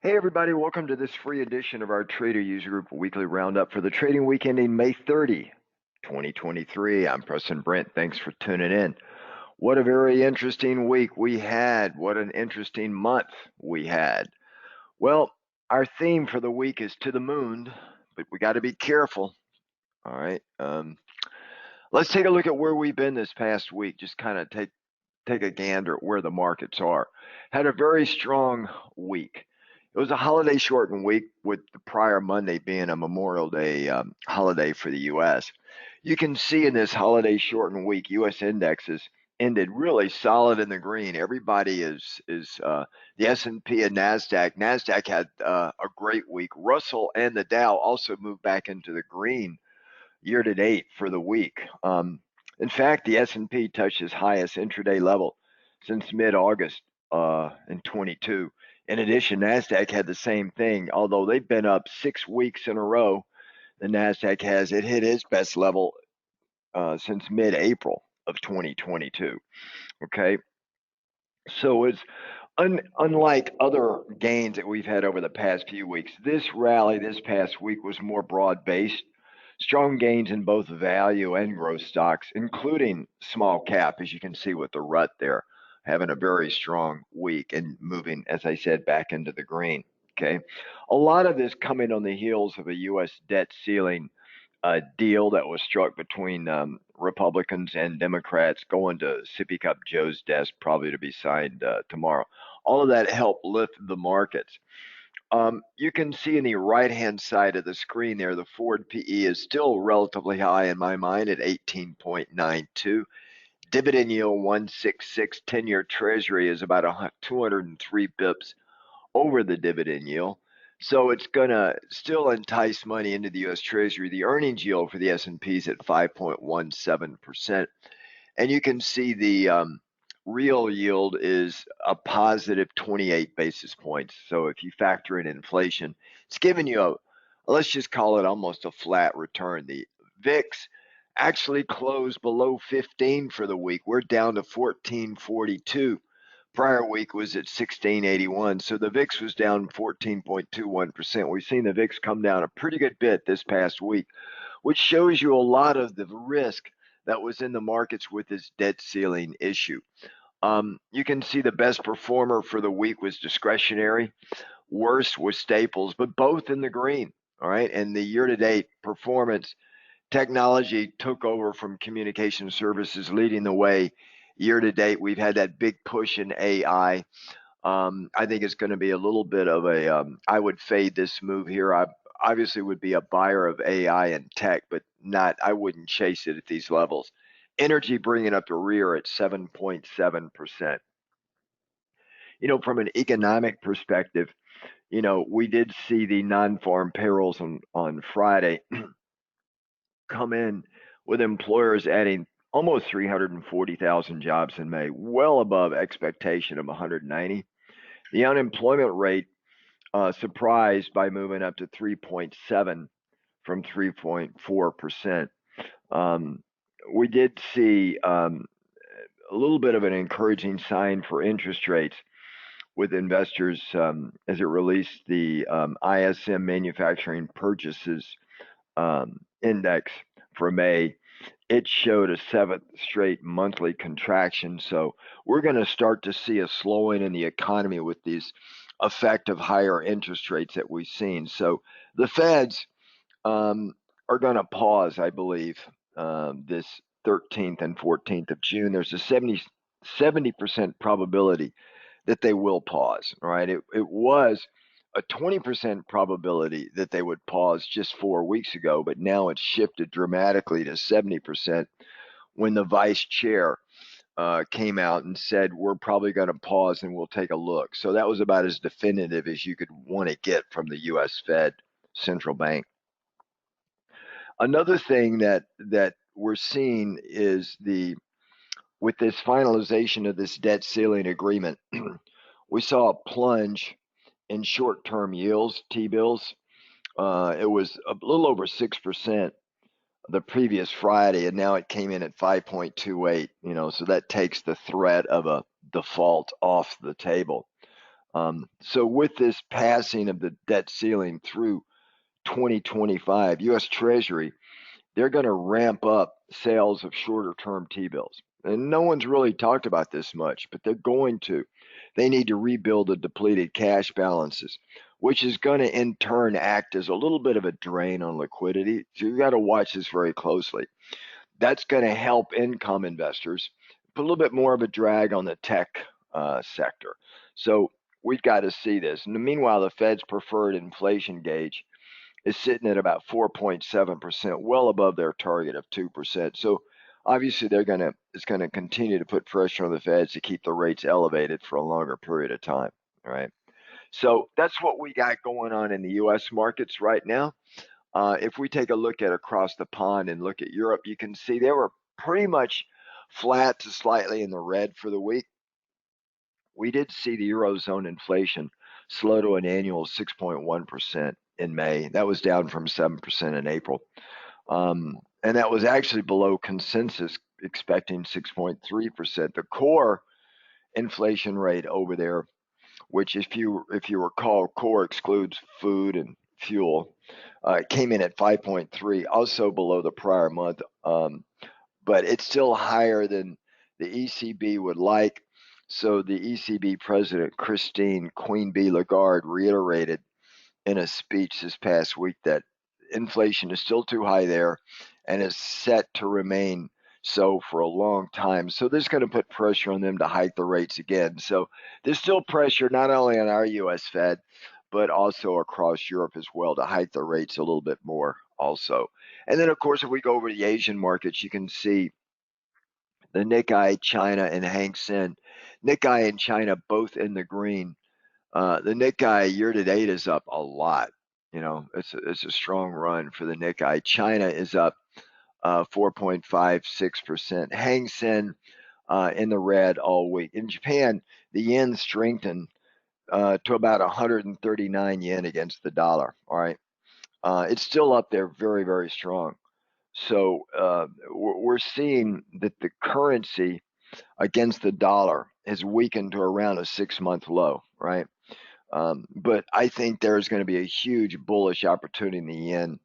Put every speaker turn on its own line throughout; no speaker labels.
Hey everybody, welcome to this free edition of our Trader User Group Weekly Roundup for the trading week ending May 30, 2023. I'm Preston Brent. Thanks for tuning in. What a very interesting week we had. What an interesting month we had. Well, our theme for the week is to the moon, but we got to be careful. All right. Let's take a look at where we've been this past week. Just kind of take a gander at where the markets are. Had a very strong week. It was a holiday shortened week with the prior Monday being a Memorial Day holiday for the U.S. You can see in this holiday shortened week, U.S. indexes ended really solid in the green. Everybody is the S&P and Nasdaq. Nasdaq had a great week. Russell and the Dow also moved back into the green year to date for the week. In fact, the S&P touched its highest intraday level since mid-August in 22. In addition, Nasdaq had the same thing, although they've been up 6 weeks in a row. The Nasdaq has it hit its best level since mid-April of 2022. Okay, so it's unlike other gains that we've had over the past few weeks. This rally this past week was more broad-based. Strong gains in both value and growth stocks, including small cap, as you can see with the rut there, having a very strong week and moving, as I said, back into the green. Okay. A lot of this coming on the heels of a U.S. debt ceiling deal that was struck between Republicans and Democrats going to Sippy Cup Joe's desk, probably to be signed tomorrow. All of that helped lift the markets. You can see in the right-hand side of the screen there, the forward PE is still relatively high in my mind at 18.92. Dividend yield 166, 10-year Treasury is about 203 bips over the dividend yield. So it's going to still entice money into the U.S. Treasury. The earnings yield for the S&P is at 5.17%. And you can see the real yield is a positive 28 basis points. So if you factor in inflation, it's giving you let's just call it almost a flat return. The VIX actually closed below 15 for the week. We're down to 1442. Prior week was at 1681. So the VIX was down 14.21%. We've seen the VIX come down a pretty good bit this past week, which shows you a lot of the risk that was in the markets with this debt ceiling issue. You can see the best performer for the week was discretionary. Worst was staples, but both in the green. All right. And the year to date performance, technology took over from communication services, leading the way. Year to date, we've had that big push in AI. I think it's going to be a little bit of a, I would fade this move here. I obviously would be a buyer of AI and tech, but I wouldn't chase it at these levels. Energy bringing up the rear at 7.7%. From an economic perspective, we did see the non-farm payrolls on Friday come in with employers adding almost 340,000 jobs in May, well above expectation of 190. The unemployment rate surprised by moving up to 3.7 from 3.4%. We did see a little bit of an encouraging sign for interest rates with investors as it released the ISM manufacturing purchases index for May. It showed a seventh straight monthly contraction. So we're going to start to see a slowing in the economy with these effect of higher interest rates that we've seen. So the Feds are going to pause, I believe, this 13th and 14th of June. There's a 70% probability that they will pause. Right? It was a 20% probability that they would pause just 4 weeks ago, but now it's shifted dramatically to 70% when the vice chair came out and said, we're probably going to pause and we'll take a look. So that was about as definitive as you could want to get from the U.S. Fed central bank. Another thing that we're seeing is with this finalization of this debt ceiling agreement, we saw a plunge in short-term yields, T-bills. It was a little over 6% the previous Friday, and now it came in at 5.28. So that takes the threat of a default off the table. So with this passing of the debt ceiling through 2025, U.S. Treasury, they're going to ramp up sales of shorter term T-bills. And no one's really talked about this much, but they're going to. They need to rebuild the depleted cash balances, which is going to in turn act as a little bit of a drain on liquidity. So you got to watch this very closely. That's going to help income investors, put a little bit more of a drag on the tech sector. So we've got to see this. And meanwhile, the Fed's preferred inflation gauge is sitting at about 4.7%, well above their target of 2%. So obviously it's going to continue to put pressure on the Feds to keep the rates elevated for a longer period of time, right? So that's what we got going on in the U.S. markets right now. If we take a look at across the pond and look at Europe, you can see they were pretty much flat to slightly in the red for the week. We did see the Eurozone inflation slow to an annual 6.1% in May. That was down from 7% in April. And that was actually below consensus, expecting 6.3%. The core inflation rate over there, which if you recall, core excludes food and fuel, came in at 5.3, also below the prior month. But it's still higher than the ECB would like. So the ECB president, Christine Queen Bee Lagarde, reiterated in a speech this past week that inflation is still too high there and is set to remain so for a long time. So this is going to put pressure on them to hike the rates again. So there's still pressure not only on our U.S. Fed, but also across Europe as well to hike the rates a little bit more also. And then, of course, if we go over to the Asian markets, you can see the Nikkei, China, and Hang Seng. Nikkei and China both in the green. The Nikkei year to date is up a lot. You know, it's a strong run for the Nikkei. China is up 4.56%. Hang Seng in the red all week. In Japan, the yen strengthened to about 139 yen against the dollar. All right, it's still up there, very very strong. So we're seeing that the currency against the dollar has weakened to around a 6-month low, right? But I think there's going to be a huge bullish opportunity in the yen,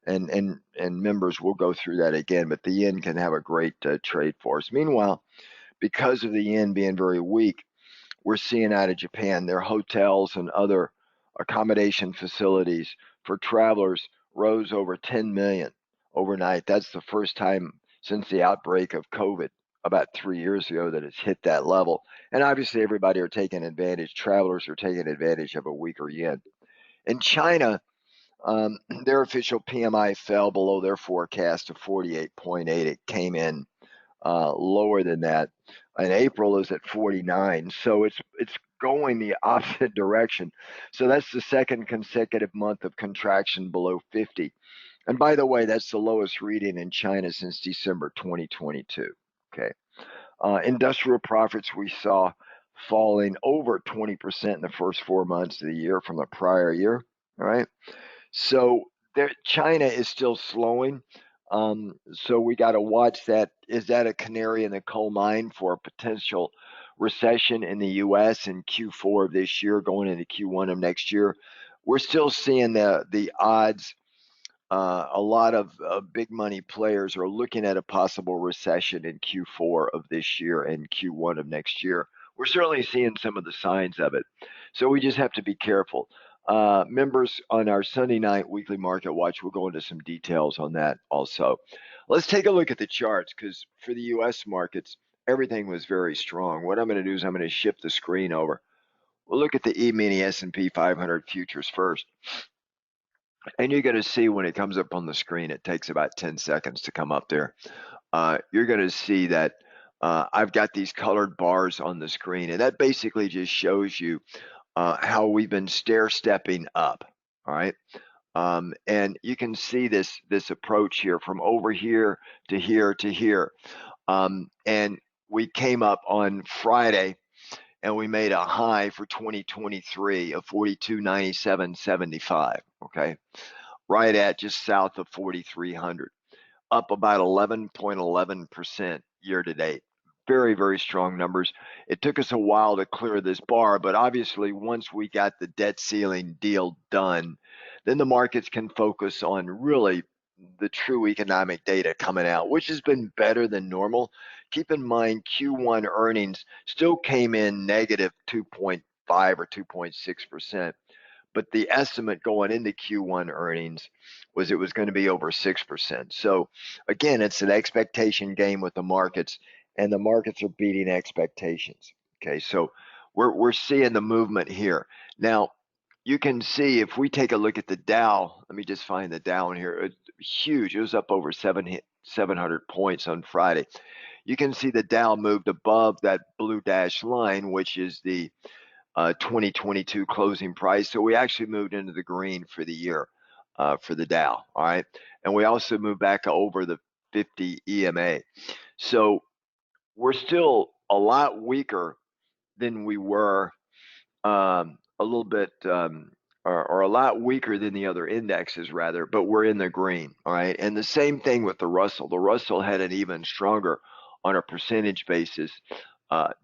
and members will go through that again. But the yen can have a great trade for us. Meanwhile, because of the yen being very weak, we're seeing out of Japan their hotels and other accommodation facilities for travelers rose over 10 million overnight. That's the first time since the outbreak of COVID about 3 years ago that it's hit that level. And obviously everybody are taking advantage, travelers are taking advantage of a weaker yen. In China, their official PMI fell below their forecast of 48.8. It came in lower than that. And April is at 49. So it's going the opposite direction. So that's the second consecutive month of contraction below 50. And by the way, that's the lowest reading in China since December 2022. Okay. Industrial profits we saw falling over 20% in the first 4 months of the year from the prior year. All right. So China is still slowing. So we got to watch that. Is that a canary in the coal mine for a potential recession in the U.S. in Q4 of this year, going into Q1 of next year? We're still seeing the odds. A lot of big money players are looking at a possible recession in Q4 of this year and Q1 of next year. We're certainly seeing some of the signs of it. So we just have to be careful. Members on our Sunday night weekly market watch, we'll go into some details on that also. Let's take a look at the charts, because for the U.S. markets, everything was very strong. What I'm going to do is I'm going to shift the screen over. We'll look at the E-mini S&P 500 futures first. And you're going to see when it comes up on the screen, it takes about 10 seconds to come up there. You're going to see that I've got these colored bars on the screen, and that basically just shows you how we've been stair-stepping up. All right. And you can see this approach here from over here to here to here. And we came up on Friday and we made a high for 2023 of 4297.75. Okay. Right at just south of 4,300, up about 11.11% year to date. very, very strong numbers. It took us a while to clear this bar, but obviously once we got the debt ceiling deal done, then the markets can focus on really the true economic data coming out, which has been better than normal. Keep in mind Q1 earnings still came in negative 2.5 or 2.6%. But the estimate going into Q1 earnings was it was going to be over 6%. So again, it's an expectation game with the markets, and the markets are beating expectations. Okay, so we're seeing the movement here. Now, you can see if we take a look at the Dow, let me just find the Dow in here. It's huge. It was up over 700 points on Friday. You can see the Dow moved above that blue dash line, which is the 2022 closing price. So we actually moved into the green for the year for the Dow. All right. And we also moved back over the 50 EMA. So we're still a lot weaker than we were a little bit, or a lot weaker than the other indexes, rather, but we're in the green. All right. And the same thing with the Russell. The Russell had an even stronger on a percentage basis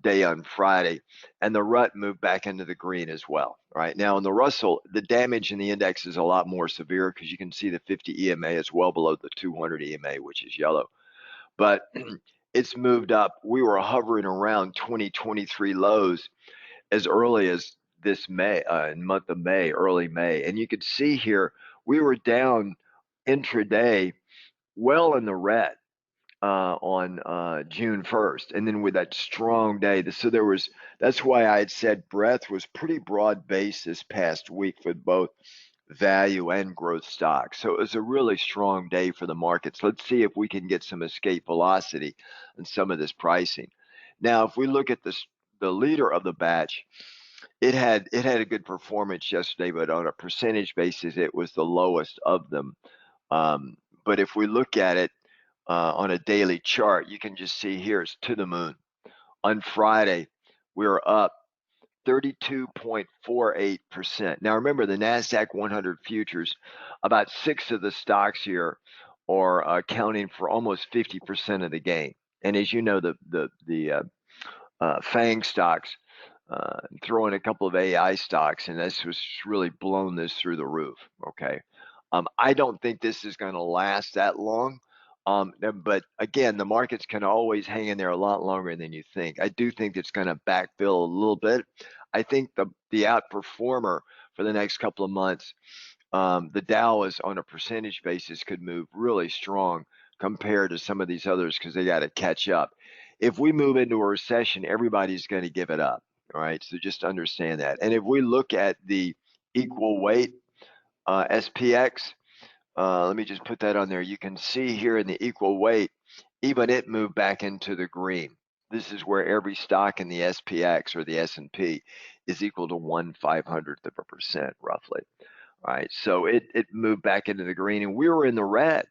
day on Friday, and the RUT moved back into the green as well. Right now, in the Russell, the damage in the index is a lot more severe because you can see the 50 EMA is well below the 200 EMA, which is yellow. But it's moved up. We were hovering around 2023 lows as early as this May, in month of May, early May, and you could see here we were down intraday, well in the red on June 1st, and then with that strong day. So that's why I had said breadth was pretty broad based this past week for both value and growth stocks. So it was a really strong day for the markets. Let's see if we can get some escape velocity in some of this pricing. Now, if we look at the leader of the batch, it had a good performance yesterday, but on a percentage basis, it was the lowest of them. But if we look at it on a daily chart, you can just see here it's to the moon. On Friday, we were up 32.48%. Now remember, the Nasdaq 100 futures, about 6 of the stocks here are accounting for almost 50% of the gain. And as you know, the FANG stocks, throw in a couple of AI stocks, and this was really blown this through the roof. Okay, I don't think this is going to last that long. But again, the markets can always hang in there a lot longer than you think. I do think it's going to backfill a little bit. I think the outperformer for the next couple of months, the Dow is on a percentage basis could move really strong compared to some of these others because they got to catch up. If we move into a recession, everybody's going to give it up. All right, so just understand that. And if we look at the equal weight SPX, let me just put that on there. You can see here in the equal weight, even it moved back into the green. This is where every stock in the SPX or the S&P is equal to 1/500% roughly. All right, so it moved back into the green, and we were in the red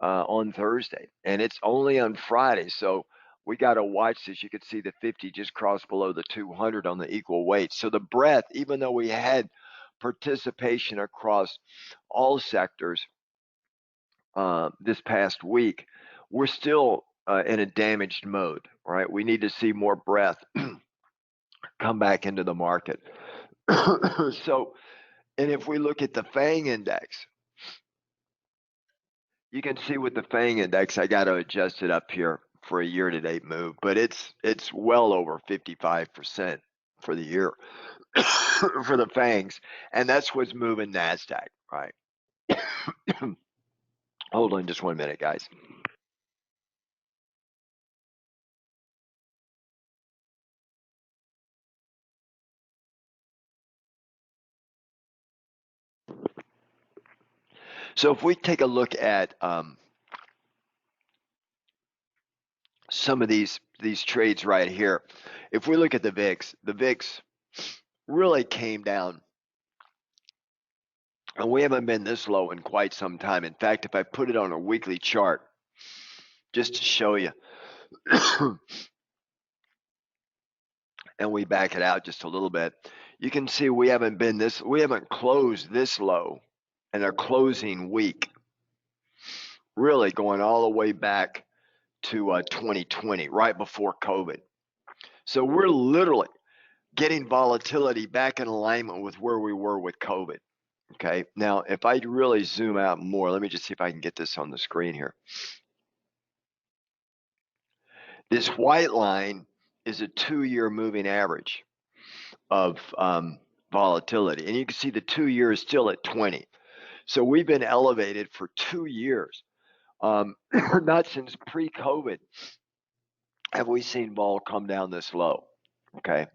on Thursday, and it's only on Friday. So we got to watch this. You could see the 50 just crossed below the 200 on the equal weight. So the breadth, even though we had participation across all sectors this past week, we're still in a damaged mode, right? We need to see more breadth come back into the market. So, and if we look at the FANG index, you can see with the FANG index, I got to adjust it up here for a year-to-date move, but it's well over 55% for the year for the FANGs, and that's what's moving Nasdaq, right? Hold on just 1 minute, guys. So if we take a look at some of these trades right here, if we look at the VIX really came down, and we haven't been this low in quite some time. In fact, if I put it on a weekly chart, just to show you, and we back it out just a little bit, you can see we haven't closed this low in a closing week, really going all the way back to 2020, right before COVID. So we're literally getting volatility back in alignment with where we were with COVID. Okay. Now, if I really zoom out more, let me just see if I can get this on the screen here. This white line is a 2-year moving average of volatility. And you can see the 2-year is still at 20. So we've been elevated for 2 years. Not since pre-COVID have we seen vol come down this low. Okay.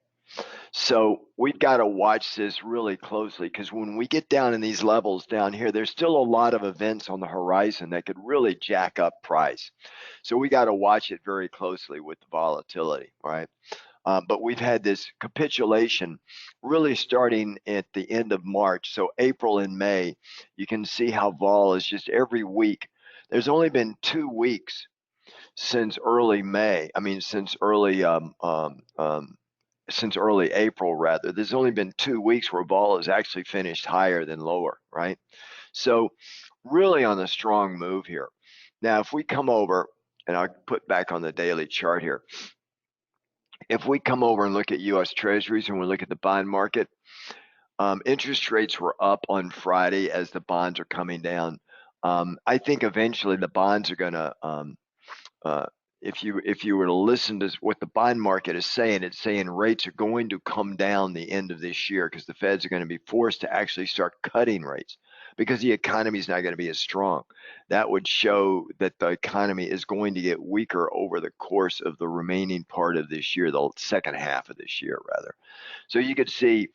So we've got to watch this really closely, because when we get down in these levels down here, there's still a lot of events on the horizon that could really jack up price. So we got to watch it very closely with the volatility, right? But we've had this capitulation really starting at the end of March. So April and May, you can see how vol is just every week. There's only been 2 weeks since early May. I mean, since early April, rather. There's only been 2 weeks where vol has actually finished higher than lower, right? So really on a strong move here. Now, if we come over, and I'll put back on the daily chart here. If we come over and look at U.S. Treasuries and we look at the bond market, interest rates were up on Friday as the bonds are coming down. I think eventually the bonds are going to if you were to listen to what the bond market is saying, it's saying rates are going to come down the end of this year, because the Feds are going to be forced to actually start cutting rates because the economy is not going to be as strong. That would show that the economy is going to get weaker over the course of the remaining part of this year, the second half of this year, rather. So you could see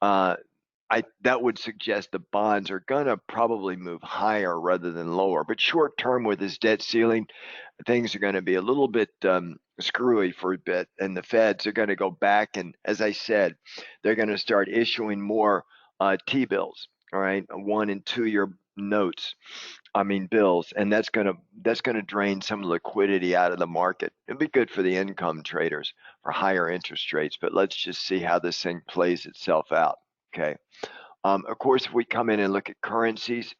that would suggest the bonds are going to probably move higher rather than lower. But short term, with this debt ceiling, things are going to be a little bit screwy for a bit, and the Feds are going to go back, and as I said, they're going to start issuing more T-bills, all right, 1 and 2 year notes. I mean bills, and that's going to drain some liquidity out of the market. It'd be good for the income traders for higher interest rates, but let's just see how this thing plays itself out. Okay. Of course, if we come in and look at currencies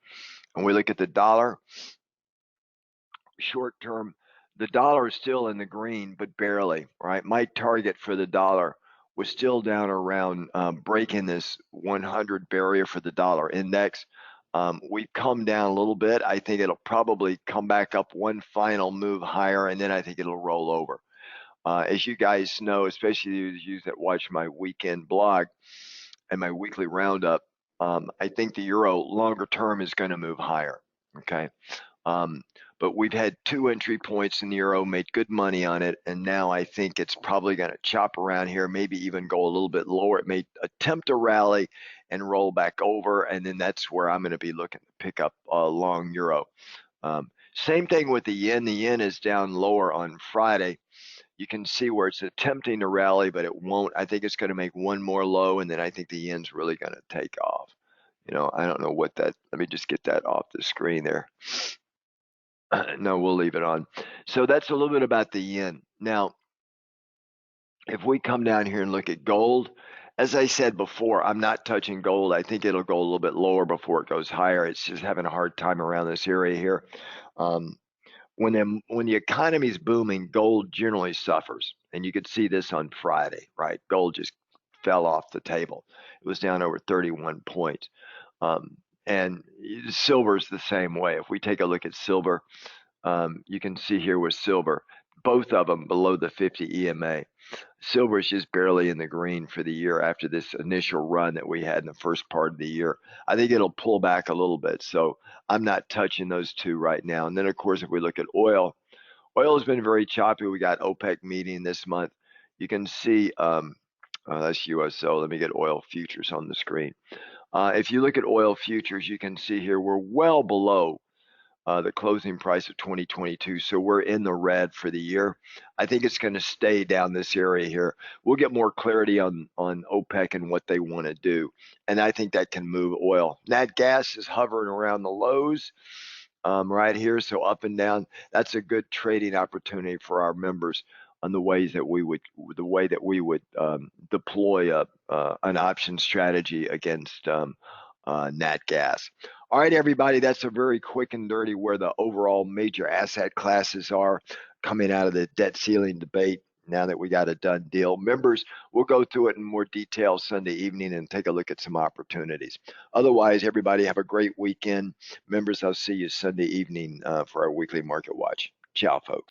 and we look at the dollar, short term, the dollar is still in the green, but barely, right? My target for the dollar was still down around breaking this 100 barrier for the dollar index. We've come down a little bit. I think it'll probably come back up one final move higher, and then I think it'll roll over. As you guys know, especially you that watch my weekend blog and my weekly roundup, I think the euro longer term is going to move higher. Okay. But we've had 2 entry points in the euro, made good money on it, and now I think it's probably going to chop around here, maybe even go a little bit lower. It may attempt a rally and roll back over, and then that's where I'm going to be looking to pick up a long euro. Same thing with the yen. The yen is down lower on Friday. You can see where it's attempting to rally, but it won't. I think it's going to make one more low, and then I think the yen's really going to take off. I don't know what that, let me just get that off the screen there. No, we'll leave it on. So that's a little bit about the yen. Now, if we come down here and look at gold, as I said before, I'm not touching gold. I think it'll go a little bit lower before it goes higher. It's just having a hard time around this area here. When the economy's booming, gold generally suffers. And you could see this on Friday, right? Gold just fell off the table. It was down over 31 points. And silver's the same way. If we take a look at silver, you can see here with silver, both of them below the 50 EMA. Silver is just barely in the green for the year after this initial run that we had in the first part of the year. I think it'll pull back a little bit, so I'm not touching those two right now. And then, of course, if we look at oil, oil has been very choppy. We got OPEC meeting this month. You can see that's USO. Let me get oil futures on the screen. If you look at oil futures, you can see here we're well below the closing price of 2022. So we're in the red for the year. I think it's going to stay down this area here. We'll get more clarity on OPEC and what they want to do. And I think that can move oil. Nat gas is hovering around the lows right here. So up and down, that's a good trading opportunity for our members on the way that we would deploy an option strategy against nat gas. All right, everybody, that's a very quick and dirty where the overall major asset classes are. coming out of the debt ceiling debate now that we got a done deal. Members, we'll go through it in more detail Sunday evening and take a look at some opportunities. Otherwise, everybody have a great weekend. Members, I'll see you Sunday evening for our weekly market watch. Ciao, folks.